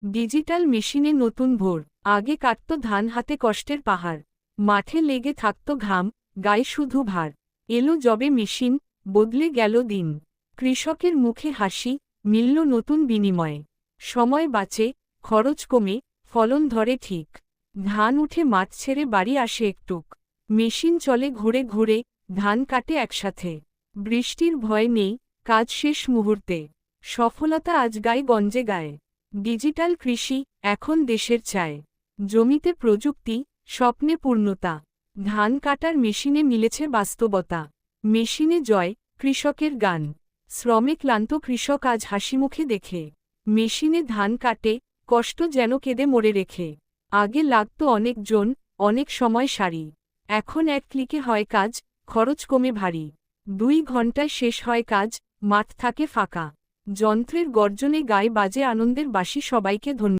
Digital মেশিনে নতুন ভোর। আগে কাটত ধান হাতে কষ্টের পাহাড়। মাঠে লেগে থাকত ঘাম, গায়ে শুধু ভার। এলো যবে মেশিন, বদলে গেল দিন। কৃষকের মুখে হাসি, মিলল নতুন বিনিময়ে। সময় বাঁচে, খরচ কমে, ফলন ধরে ঠিক। ধান উঠে মাঠ ছেড়ে বাড়ি আসে একটুক। মেশিন চলে ঘুরে ঘুরে, ধান কাটে একসাথে। বৃষ্টির ভয় নেই, কাজ শেষ মুহূর্তে। সফলতা আজ গায়ে গঞ্জে গায়ে। ডিজিটাল কৃষি এখন দেশের চায়। জমিতে প্রযুক্তি, স্বপ্নে পূর্ণতা। ধান কাটার মেশিনে মিলেছে বাস্তবতা। মেশিনে জয়, কৃষকের গান। শ্রমে ক্লান্ত কৃষক আজ হাসিমুখে দেখে। মেশিনে ধান কাটে, কষ্ট যেন কেঁদে মরে রেখে। আগে লাগত অনেকজন, অনেক সময় সারি। এখন এক ক্লিকে হয় কাজ, খরচ কমে ভারী। 2 ঘন্টায় শেষ হয় কাজ, মাঠ থাকে ফাঁকা। যন্ত্রের গর্জনে গায়ে বাজে আনন্দের বাঁশি, সবাইকে ধন্যবাদ।